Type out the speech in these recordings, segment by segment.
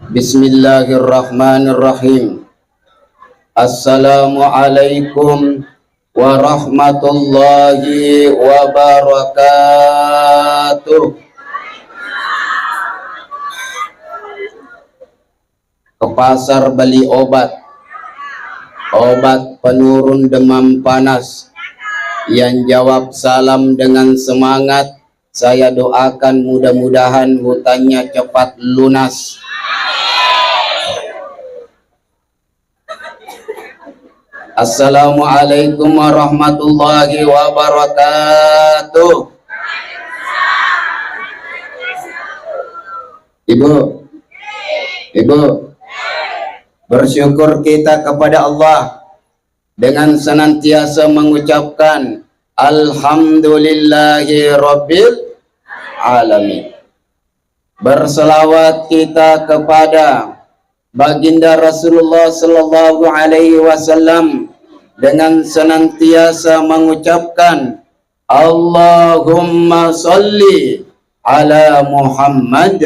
Bismillahirrahmanirrahim. Assalamualaikum warahmatullahi wabarakatuh. Ke pasar beli obat penurun demam panas. Yang jawab salam dengan semangat. Saya doakan mudah-mudahan hutangnya cepat lunas. Assalamualaikum warahmatullahi wabarakatuh. Ibu, bersyukur kita kepada Allah dengan senantiasa mengucapkan Alhamdulillahi Rabbil Alamin. Berselawat kita kepada Baginda Rasulullah Sallallahu Alaihi Wasallam dengan senantiasa mengucapkan Allahumma salli ala Muhammad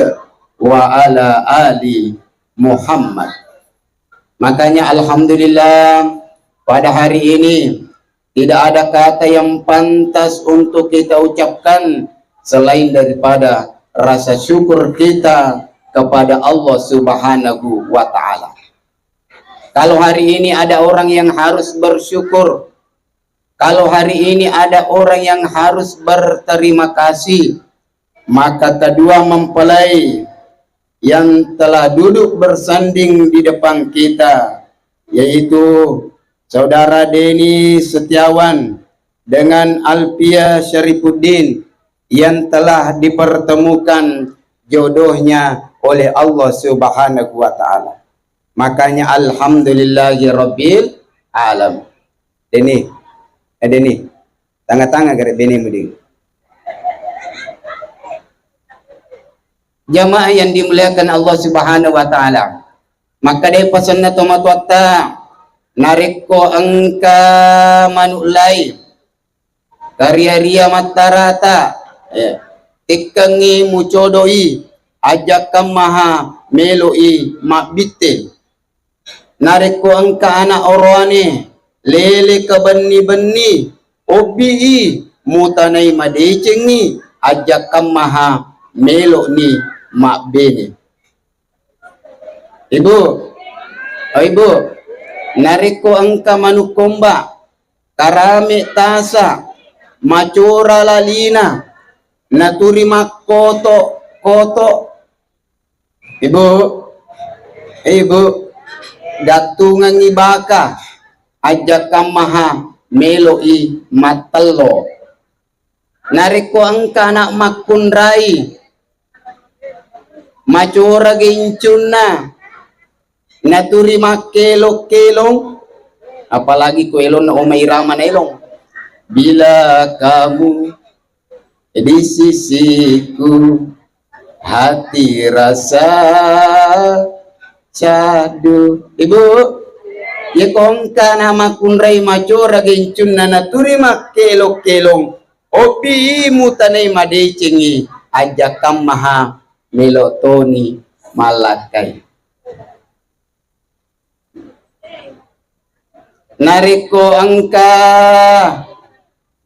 wa ala ali Muhammad. Makanya alhamdulillah pada hari ini tidak ada kata yang pantas untuk kita ucapkan selain daripada rasa syukur kita kepada Allah Subhanahu wa ta'ala. Kalau hari ini ada orang yang harus bersyukur, kalau hari ini ada orang yang harus berterima kasih, maka kedua mempelai yang telah duduk bersanding di depan kita, yaitu Saudara Denny Setiawan dengan Alpia Syarifuddin, yang telah dipertemukan jodohnya oleh Allah Subhanahu wa ta'ala. Makanya alhamdulillahi rabbil alam. Denny, tangga-tangga garis Denny muding. Jamaah yang dimuliakan Allah Subhanahu wa ta'ala, maka dia pesan na tumatwata narik ko angka manulay karya-ria matarata ikangi mucodoi ajakam maha meloi mabite narik ko angka anak orwane lele ke beni-beni obi mutanai madecengi ajakam maha melo ni mabene. Ibu, narik ko angka manukomba karame tasa macura lalina naturi makoto Ibu, datungan ibaka ajakam maha meloi matalo. Nariko angka anak makunrai macura gincuna naturi makelok-kelong, apalagi kuelon na umairaman elong. Bila kamu di sisiku hati rasa cadu. Ibu, ya kongka nama kunrai macora gencun na naturi makelok-kelong opi mutanay madecengi ajakam maha melotoni malakai. Nariko angka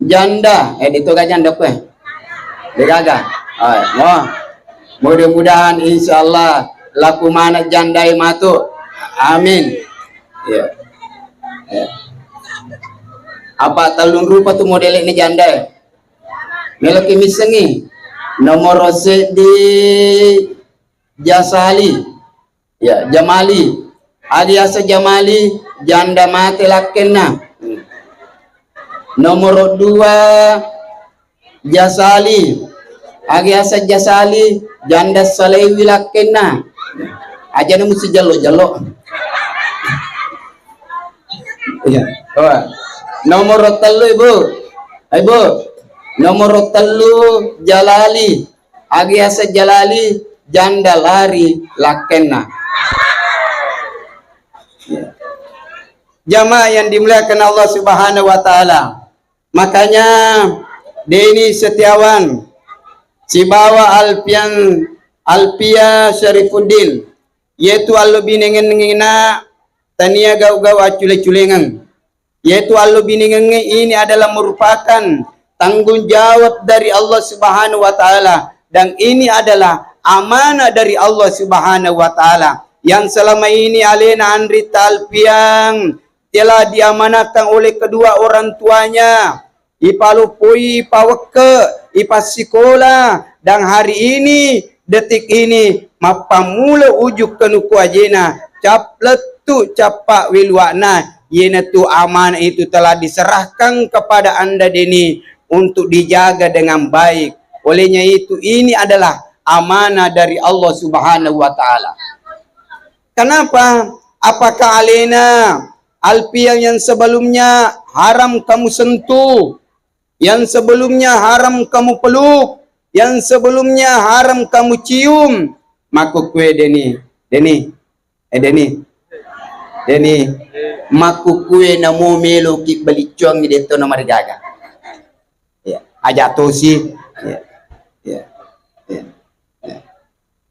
janda dito ka janda ko Degaga. Mudah-mudahan insyaallah laku mana jandai matu. Amin. Ya. Apa talung rupa tu model ini janda. Melaki misengi. Nomor di Jasali. Ya, Jamali. Adiasa Jamali janda mati lakenna. Nomor 2 Jasali, agiasa Jasali janda Salewi lakenna. Aja na mesti jalo. Ya. Nomor 3 Ibu. Nomor 3 Jalali, agiasa Jalali janda lari lakenna. Ya. Jamaah yang dimuliakan Allah Subhanahu wa ta'ala, makanya Denny Setiawan, si bawa Alpia Syarifuddin yaitu allo binengen ngina tania gau-gau acule-culengan, yaitu allo binengen ini adalah merupakan tanggung jawab dari Allah Subhanahu wa taala, dan ini adalah amanah dari Allah Subhanahu wa taala yang selama ini alena Andri Talpiang telah diamanahkan oleh kedua orang tuanya, ipalupui paweke ipas sekolah, dan hari ini detik ini mapamula ujuk kenuku ajena capletu capak wilwana, yena tu amanah itu telah diserahkan kepada anda deni untuk dijaga dengan baik. Olehnya itu ini adalah amanah dari Allah Subhanahu wa taala. Kenapa? Apakah alena alpiang yang sebelumnya haram kamu sentuh, yang sebelumnya haram kamu peluk, yang sebelumnya haram kamu cium, maku kue Deni, maku kue namo melo ki balicuang di deto nomor gaga. Ya, aja tosi. Ya.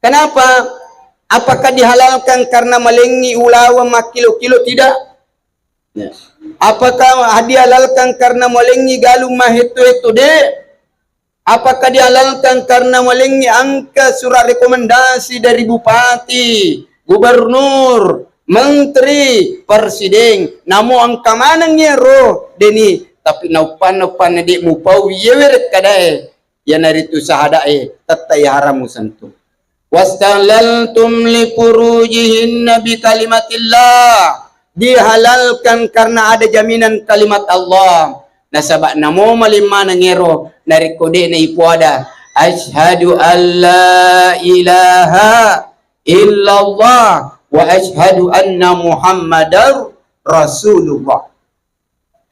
Kenapa? Apakah dihalalkan karena melengi ulawa makilo-kilo? Tidak. Ya. Apakah dihalalkan karena melengi galung mahetu-hetu? Apakah dihalalkan karena melengi angka surat rekomendasi dari bupati, gubernur, menteri, presiden? Namo angka manangnya roh deni, tapi naupan di mupau yewer kadai ya naritu sahadae tatai haramu sentuh. Wastalaltum li furujihinna bi kalimatillah, dihalalkan karena ada jaminan kalimat Allah. Nasabak namo malimana ngero dari kode na ipuada asyhadu an la ilaha illallah wa asyhadu anna muhammadar rasulullah.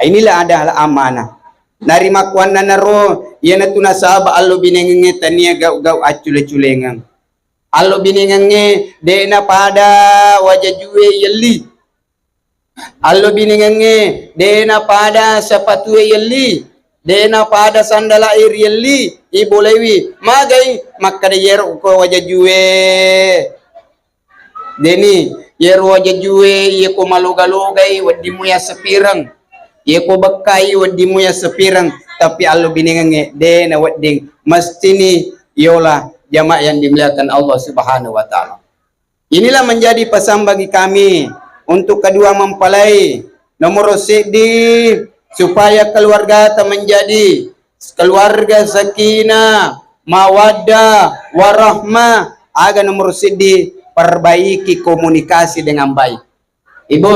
Inilah adalah amanah. Nari makuan naro yana tuna sahaba allo binengenge tania gau-gau acule-culengang. Allo binengange dena pada wajah juwe yeli. Allo binengange dena pada sepatu yeli. Dena pada sandal air yeli. Ibu lewi magai makada yer ko wajah juwe. Deni yer wajah juwe ye ko maloga-logai wadimu ya sepirang. Ye ko bekai wadimu ya sepirang. Tapi allo binengange dena wading mestini yola jamaah yang dimuliakan Allah Subhanahu wa taala. Inilah menjadi pesan bagi kami untuk kedua mempelai. Nomor sedi supaya keluarga menjadi keluarga sakinah, mawaddah, warahmah. Agar nomor sedi perbaiki komunikasi dengan baik. Ibu,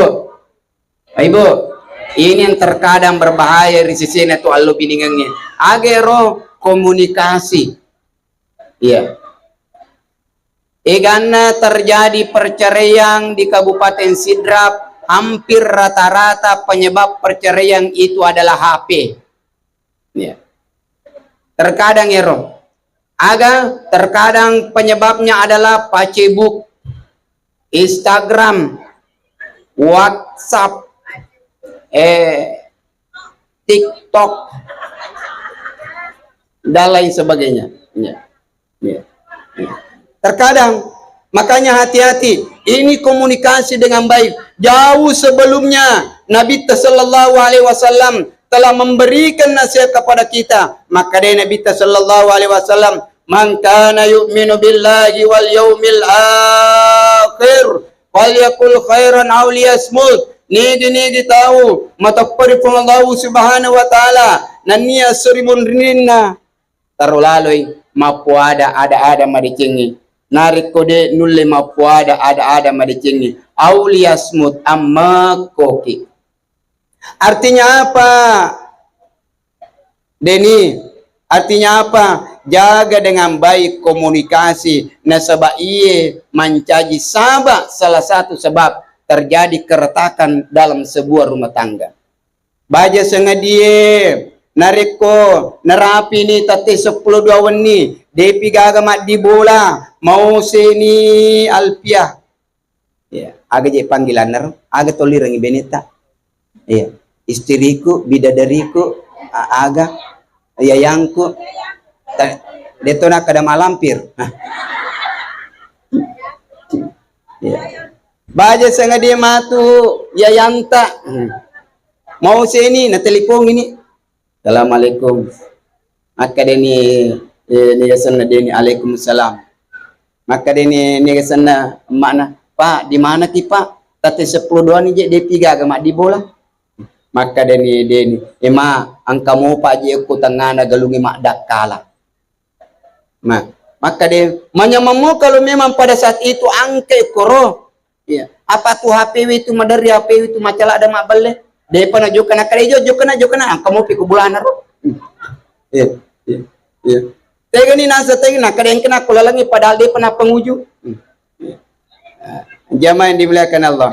ini yang terkadang berbahaya di sisi itu allo biningangnya. Agero komunikasi. Iya. Karena terjadi perceraian di Kabupaten Sidrap, hampir rata-rata penyebab perceraian itu adalah HP. Iya. Terkadang terkadang penyebabnya adalah Facebook, Instagram, WhatsApp, TikTok, dan lain sebagainya. Iya. Ya. Terkadang makanya hati-hati, ini komunikasi dengan baik. Jauh sebelumnya Nabi sallallahu alaihi wasallam telah memberikan nasihat kepada kita. Maka dari Nabi sallallahu alaihi wasallam, "Man kana yu'minu billahi wal yaumil akhir falyakul khairan aw liyasmut." Nidi tahu mataparifun Allah Subhanahu wa taala nania surimun rinna tarulaloi mapuada ada madicingi narik kode nulle mapuada ada madicingi auliasmut amma koki. Artinya apa Deni? Artinya apa? Jaga dengan baik komunikasi. Nasabah iye mencaji sabak salah satu sebab terjadi keretakan dalam sebuah rumah tangga. Baja sengadie nareko nerapi ni tate 10 dua weni depi gaga mat di bola mau seni alpiah ya aga je panggilan ner aga tolirang beneta ya istriku bidadariku aga yayangku detona kada malampir Ya. Baja sangat dia matu ya yanta. Mau sini na telepon ini. Assalamualaikum. Maka deni ni sana deni Waalaikumsalam. Maka deni ni sana makna Pak di mana ki Pak? Tati 10 doa ni je dia piga ke mak di bola. Maka deni ema angka mo Pak je aku tangana galungi mak dakala. Maka dia menyamamu kalau memang pada saat itu angke koro. Ya. Apa tu HP itu madari HP itu macalah ada mak balik. Dia pernah jokana karejo jokana kamu piku bulan ro. Ya. Tega ni nasa tega nak kadang kena kulalangi padahal dia pernah penguju. Jamaah yang dimuliakan Allah.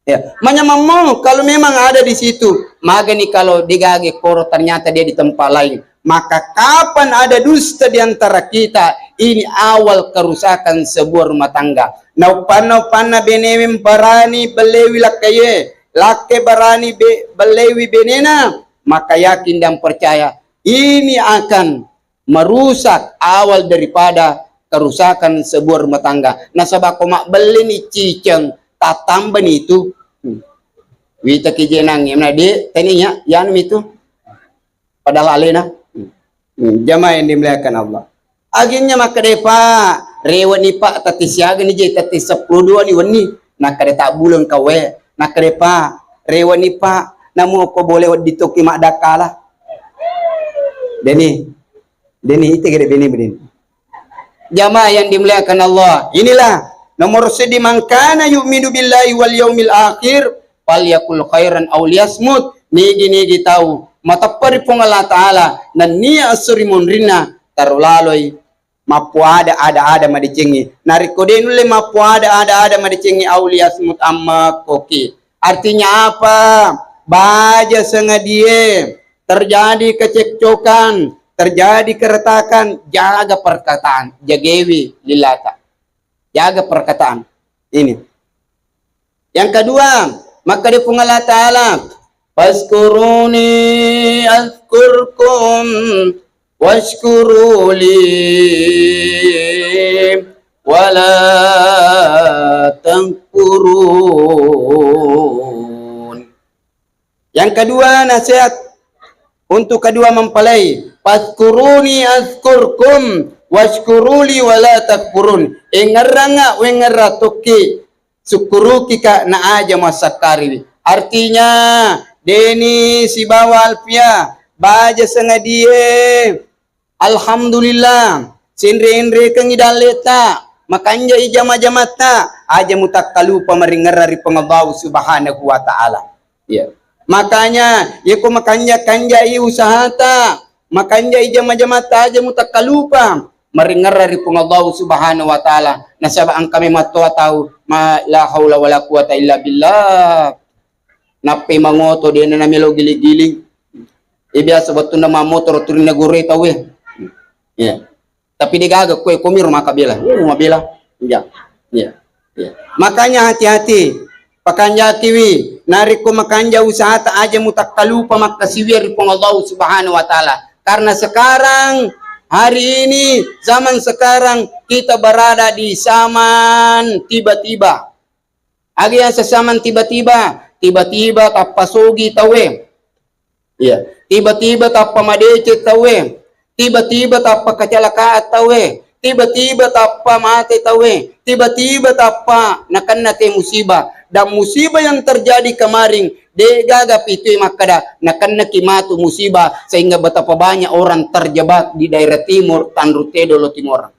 Ya, menyamamu kalau memang ada di situ, maka nih kalau digage koro ternyata dia di tempat lain. Maka kapan ada dusta di antara kita, ini awal kerusakan sebuah rumah tangga. Naupan benewim barani belewi lakaye, lake barani belewi benena, maka yakin dan percaya ini akan merusak awal daripada kerusakan sebuah rumah tangga. Nah sebab mak beli ni ciceng tak tambah itu. Wita kijenang yang nadi taninya yang itu padahal alena. Jamaah yang dimuliakan Allah. Akhirnya maka depa rewa ni Pak tati siaga ni je tati 10 ni wani. Nak kade tak bulan kawe. Nak depa rewa ni Pak namu ko boleh ditoki mak dakala. Deni itu kade beni. Jamaah yang dimuliakan Allah. Inilah nomor sedi mangkana yu'minu billahi wal yaumil akhir falyakul khairan aw liyasmut. Nigi tahu matapari pong Allah Ta'ala na niya asurimun rina tarulaloi mapu ada madicengi narikodenule mapu ada madicengi auliyasmut amma koki. Artinya apa? Baja sengadie terjadi kecekcokan, terjadi keretakan, jaga perkataan, jagewi lilata, jaga perkataan ini. Yang kedua, maka di Allah Ta'ala Fazkuruni azkurkum washkuruli wala tangkurun. Yang kedua nasihat untuk kedua mempelai, fazkuruni azkurkum washkuruli wala takfurun. Engaranga wengaratoki syukuruki ka na aja masakari. Artinya Deni si bawa alpia baja sengadie alhamdulillah sinre kang idaleta makanya ijama-jamata aja mutakkalu pamaringarari pengabaw subhanahu wa ta'ala. Ya. Makanya yako makanya i usahata makanya ijama-jamata aja mutakkalupa maringarari pengabaw subhanahu wa ta'ala. Nasaba ang kami matwa tahu ma la haula wala quwata illa billah. Nape mangoto dia na namilo gilig-gilig. Biasa betul nama motor turin na gore tahu ya. Tapi dia gagak kue komir maka bela. Mabela. Ya. Makanya hati-hati. Pakanja kiwi. Nariko makanja usaha ta aja mutakkalupa makasiwir pong Allah subhanahu wa ta'ala. Karena sekarang hari ini zaman sekarang kita berada di zaman tiba-tiba. Agi yang sesaman tiba-tiba tapasugi tawe. Ya, tiba-tiba tapa madece tawe. Tiba-tiba tapa kecelakaan tawe. Tiba-tiba tapa mati tawe. Tiba-tiba tapa nakanate musibah. Dan musibah yang terjadi kemarin degagap itu makada nakanna kimatu musibah sehingga betapa banyak orang terjebak di daerah timur Tanrute Dolo Timur.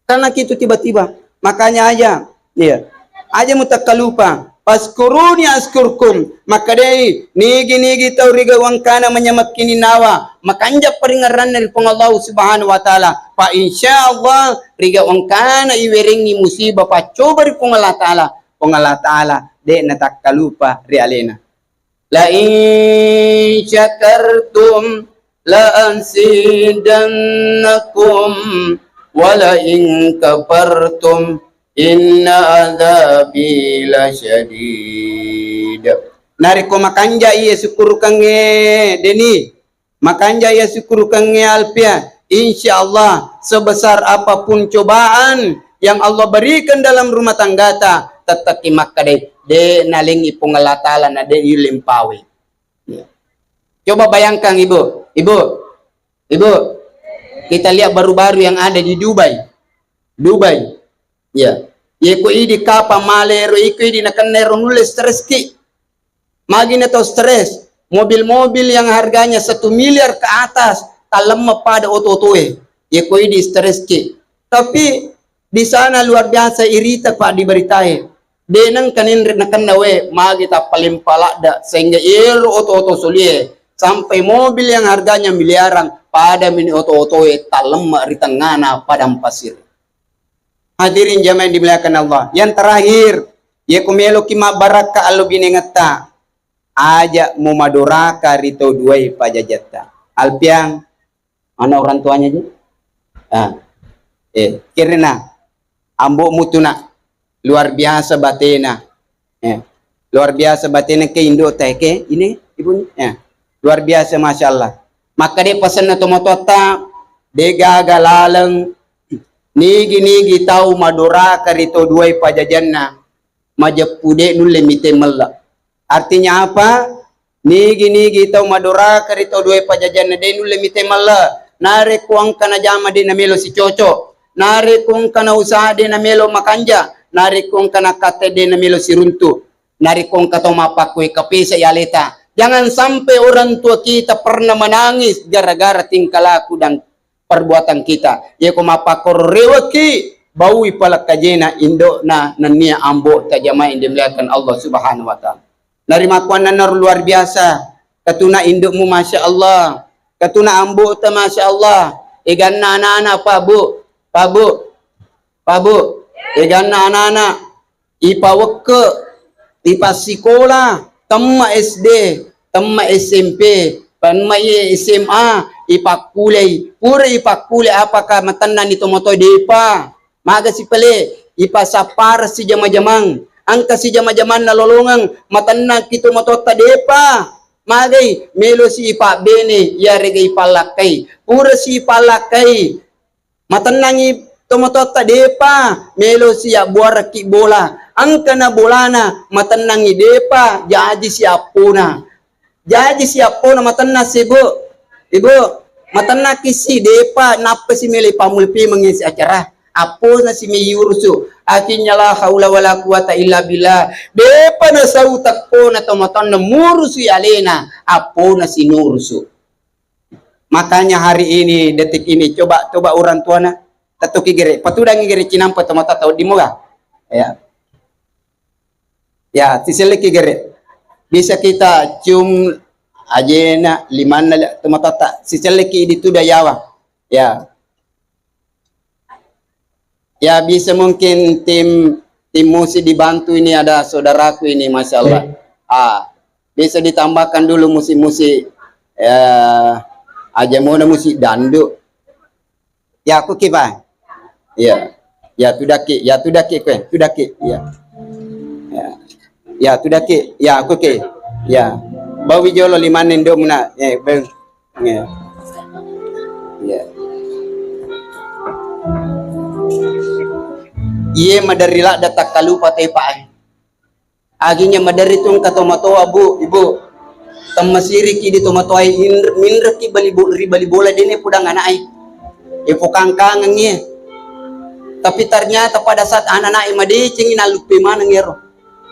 Karena itu tiba-tiba. Makanya aja, ya. Aja mutakkalupa. Paskuruni askurkum maka dei nigi tau riga wangkana menyamakini nawa makanja peringaran dari Allah subhanahu wa ta'ala pa insyaallah riga wangkana iweringi musibah pa coba ri Allah ta'ala de natakkalupa rialena la in syakartum la ansidannakum wa la in kafartum inna adzabi lasyadid. Nariko makanja iya syukur kange Deni. Makanja iya syukur kange Alpia. Insyaallah sebesar apapun cobaan yang Allah berikan dalam rumah tangga ta, tetap maka de nalingi pengelatala na de yulimpawi. Ya. Coba bayangkan ibu, kita lihat baru-baru yang ada di Dubai, ya, yeko di kapa malero, iko di nakanero nulis stres ki, magina to stres, mobil-mobil yang harganya 1 miliar ke atas, talam pada oto-otoe, yeko di stres ki, tapi di sana luar biasa irita pak diberitai. Denang kanin renakan nawe magita paling palada sehingga iro oto-oto sulie sampai mobil yang harganya miliaran pada mini oto-otoe talem ritangana padang pasir. Hadirin jamaah yang dimuliakan Allah. Yang terakhir, ya kumelo kima baraka allo binengata. Aja mu maduraka rito duai pajajata. Alpiang ana orang tuanya aja. Kirina ambo mutuna luar biasa batena, luar biasa batena ke Indo ke ini ibu, luar biasa masya Allah. Maka dia pesan na tomotota dega galaleng nigi tahu madura karito duai pajajanna majapude nulle mite mella. Artinya apa? Nigi tahu madura karito duai pajajanna de nulle mite mella. Nare kuang kana jama de namelo si coco. Nari kung kana usaha de namelo makanja, nari kung kana kate de namelo siruntu, nari kung kato mapakui kapisa yaleta. Jangan sampai orang tua kita pernah menangis gara-gara tingkah laku dan perbuatan kita. Ya ko mapakor rewaki bawi palak kajena indo na nania ambo tajama yang dimuliakan Allah Subhanahu wa taala. Nari makuan na luar biasa. Katuna indukmu masya Allah, katuna ambo ta masya Allah. Igan na anak-anak Pabu, eganna anak-anak, ipa weke, ipa sekolah, temma SD, temma SMP, temma SMA, ipa kulay, pura ipa kulay apakah matanan nito motoy depa, maga si pale, ipa sapar si jamajamang, angka si jamajaman na lolongang, matanan kito motota depa, magay, melo si ipa bene, yarigay palakay, pura si palakay, matanangi tomotota depa melo siya buara ki bola angka na bolana matanangi depa jadi siapuna matanna si ibu matanna kisi depa napa si meli pamulpi mengisi acara apo na si miyursu akhirnya la haula wala quwata illa billah depa na sautak ko na tomatan na murusu alena apo na si nursu. Makanya hari ini, detik ini, coba orang tuana, tatuki gere, patudangi gere cinampa tomata tau di moga, ya, tiseleki gere, bisa kita cium ajena limana tomata tak, tiseleki di tu dayawa, ya bisa mungkin tim musik dibantu ini ada saudaraku ini, masya Allah, bisa ditambahkan dulu musik-musik, aja mau musik dandu ya aku kipa ya tu daki ya tu daki ya aku ke ya bawi jolo liman ndo muna iye madarila datak kalupa tepa aginya madari tung katomatoa ibu tamasiri ki di tomatoy minra ki bali bola dene pudang anai ipokangkangan niya tapi ternyata pada saat anak-anak madecing inalupi mana ngero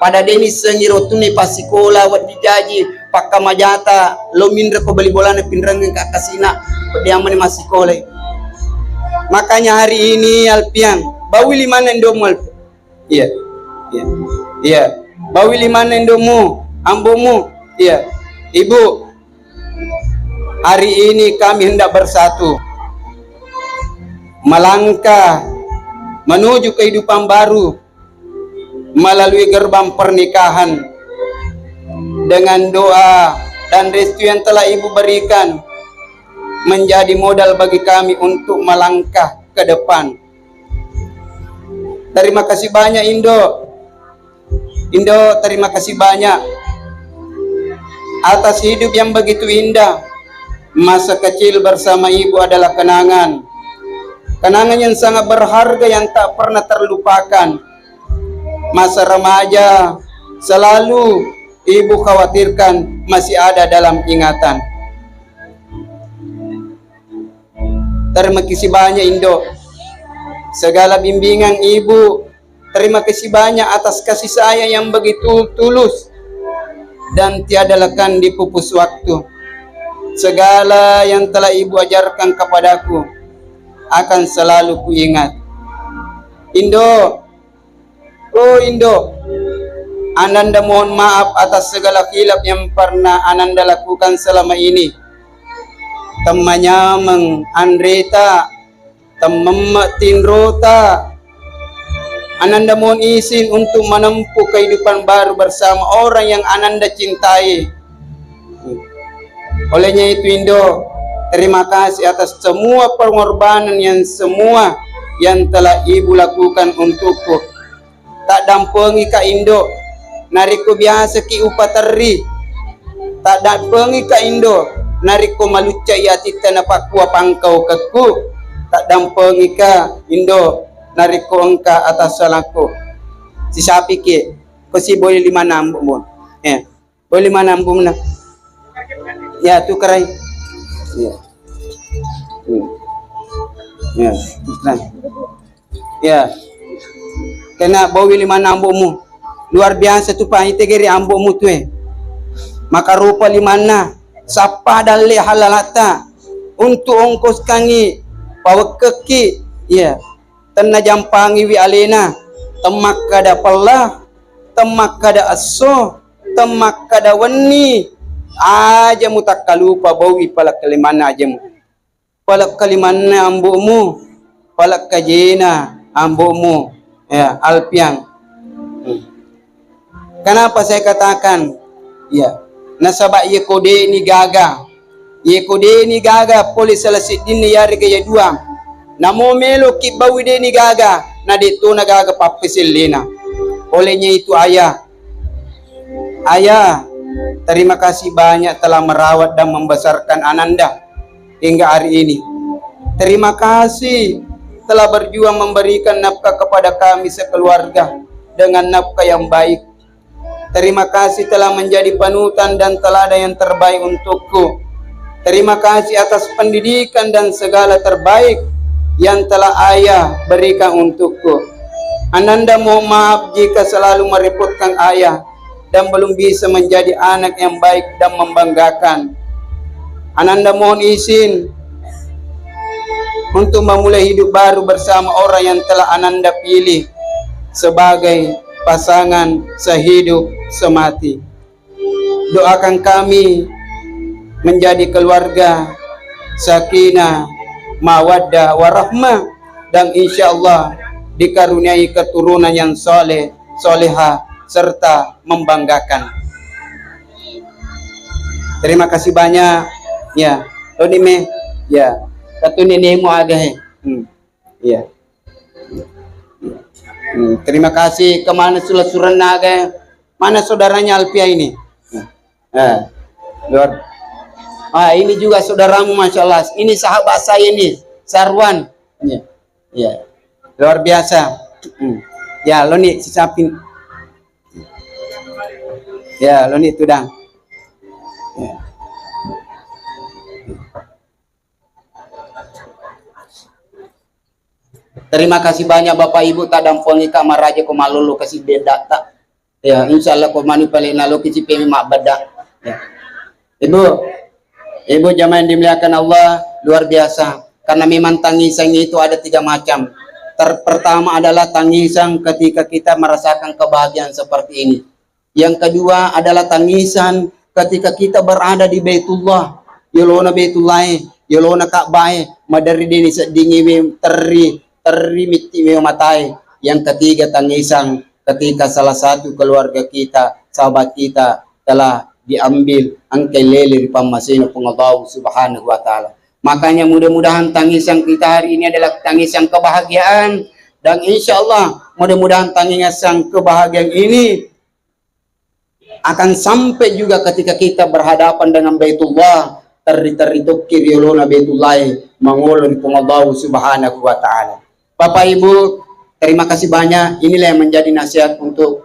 pada deni sengiro tuni pasikola wat dijaji pakka majata lo minra ko bali bola na pinrang ka kasina pediaman masih kolay. Makanya hari ini alpian bawi liman endomu iya bawi liman endomu ambomu iya. Ibu, hari ini kami hendak bersatu melangkah menuju kehidupan baru melalui gerbang pernikahan dengan doa dan restu yang telah Ibu berikan menjadi modal bagi kami untuk melangkah ke depan. Terima kasih banyak Indo, terima kasih banyak atas hidup yang begitu indah. Masa kecil bersama Ibu adalah kenangan. Kenangan yang sangat berharga yang tak pernah terlupakan. Masa remaja selalu ibu khawatirkan masih ada dalam ingatan. Terima kasih banyak Indo. Segala bimbingan ibu, terima kasih banyak atas kasih sayang yang begitu tulus dan tiada lekang dipupus waktu. Segala yang telah ibu ajarkan kepadaku akan selalu kuingat. Indo, oh Indo, Ananda mohon maaf atas segala khilaf yang pernah Ananda lakukan selama ini. Temannya Meng Andreta, teman Tinrota, Ananda mohon izin untuk menempuh kehidupan baru bersama orang yang Ananda cintai. Olehnya itu Indo, terima kasih atas semua pengorbanan yang telah ibu lakukan untukku. Tak dampengi Kak Indo, nariku biasa ki upateri. Tak dampengi Kak Indo, nariku maluca yati tanapakua pangkau keku. Tak dampengi Kak Indo, nariku engka atas salahku. Si sapi ki, ko si boleh 5 nambung mo. Boleh 5 nambung na. Ya, tu kerai. Ya. Ya, nah. Ya. Kena bawi 5 nambungmu. Luar biasa tu Pak, itegeri ambokmu tu Maka rupa 5 na. Sapa dale halalata untuk ongkos kangi pawekeki. Ya. Tena jampangi wi alena. Temak kada pelah, temak kada aso, temak kada weni. Aja mu tak kalupa bawi palak kalimana aja mu. Palak kalimana ambomu, palak kajena ambomu, ya alpiang. Kenapa saya katakan, ya, nasabak ye kode ni gaga, polis salasidin ni yari gaya dua. Namo melo ki bawi de ni gaga, na dito na gaga papisilina. Olehnya itu ayah. Terima kasih banyak telah merawat dan membesarkan Ananda hingga hari ini. Terima kasih telah berjuang memberikan nafkah kepada kami sekeluarga dengan nafkah yang baik. Terima kasih telah menjadi panutan dan teladan yang terbaik untukku. Terima kasih atas pendidikan dan segala terbaik yang telah ayah berikan untukku. Ananda mohon maaf jika selalu merepotkan ayah dan belum bisa menjadi anak yang baik dan membanggakan. Ananda mohon izin untuk memulai hidup baru bersama orang yang telah Ananda pilih sebagai pasangan sehidup semati. Doakan kami menjadi keluarga sakinah, mawaddah, warahmah, dan insya Allah dikaruniai keturunan yang soleh, solehah, serta membanggakan. Terima kasih banyak. Ya, Tony me, ya, satu nenekmu ada ya. Terima kasih. Kemana surat-surat naga? Mana saudaranya Alpia ini? Luar. Ini juga saudaramu, masya Allah. Ini sahabat saya ini, Sarwan. Ya, luar biasa. Ya, lo nih sisapin. Ya, lo nih tudang. Ya. Terima kasih banyak Bapak Ibu tak dampongi kamar raja ko malulu kasih beda tak. Ya, insyaallah ko mani paling nalo kisi pemi mak beda. Ya. Ibu jamaah yang dimuliakan Allah, luar biasa. Karena memang tangisan itu ada 3 macam. Pertama adalah tangisan ketika kita merasakan kebahagiaan seperti ini. Yang kedua adalah tangisan ketika kita berada di Baitullah. Yolona Baitullah, yolona Ka'bah, madari dini sedingi teri miti matai. Yang ketiga tangisan ketika salah satu keluarga kita, sahabat kita telah diambil angkai lele di pamasina pengabaw subhanahu wa ta'ala. Makanya mudah-mudahan tangisan kita hari ini adalah tangisan kebahagiaan. Dan insya Allah mudah-mudahan tangisan kebahagiaan ini akan sampai juga ketika kita berhadapan dengan Baitullah. Teri tukir yolona Baitullah mengulun pun Allah Subhanahu wa taala. Bapak Ibu, terima kasih banyak. Inilah yang menjadi nasihat untuk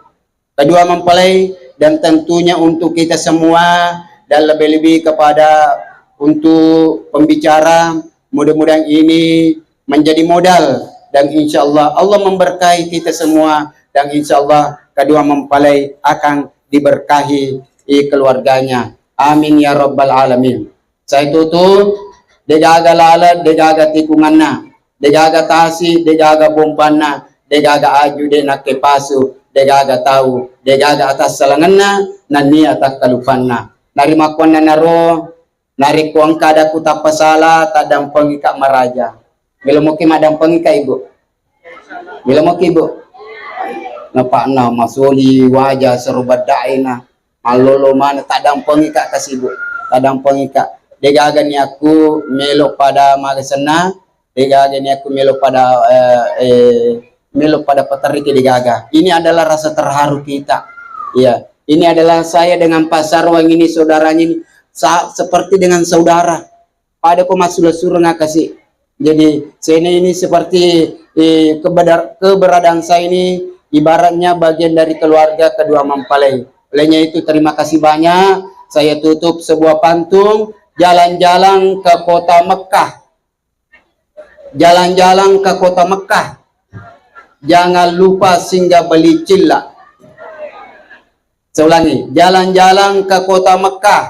kedua mempelai dan tentunya untuk kita semua, dan lebih-lebih kepada untuk pembicara. Mudah-mudahan ini menjadi modal dan insya Allah Allah memberkahi kita semua, dan insya Allah kedua mempelai akan diberkahi keluarganya. Amin ya rabbal alamin. Saya tutup, degaga lalat, degaga tikunganna, degaga tasi, degaga bompanna, degaga aju denak kepasu, degaga tahu, degaga atas salanganna, nani atas kalupanna. Narimakon na naro, narikuang kada kutak pasala, tadang pengika maraja. Milamoki madang pengika ibu. Milamoki ibu. Napak na masuli wajah serubat daina. Malolo mana tadang pengika kasibu. Tadang pengika. Degaga ni aku melo pada magasana. Degaga ni aku melo pada peteriki degaga. Ini adalah rasa terharu kita. Iya. Ini adalah saya dengan Pak Sarwang ini, saudaranya ini, seperti dengan saudara. Pada sudah suruh kasih. Jadi saya ini seperti keberadaan saya ini ibaratnya bagian dari keluarga kedua mempelai. Olehnya itu terima kasih banyak. Saya tutup sebuah pantun, jalan-jalan ke kota Mekah. Jalan-jalan ke kota Mekah. Jangan lupa singgah beli cilla. Saya ulangi, jalan-jalan ke kota Mekah.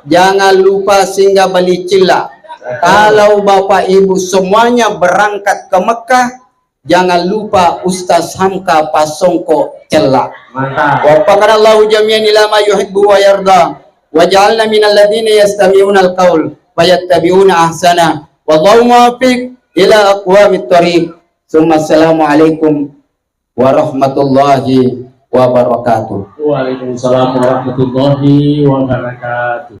Jangan lupa singgah beli cilla. Kalau Bapak Ibu semuanya berangkat ke Mekah, jangan lupa Ustaz Hamka pasongko celak. Wa faqarallahu jami'an ila ma yuhibbu wa yarda. Wa ja'alna minal ladzina yastami'una al-qaul wa yattabi'una ahsana. Wallahu muwaffiq ila aqwamit thoriq. Assalamualaikum warahmatullahi wabarakatuh. Waalaikumsalam warahmatullahi wabarakatuh.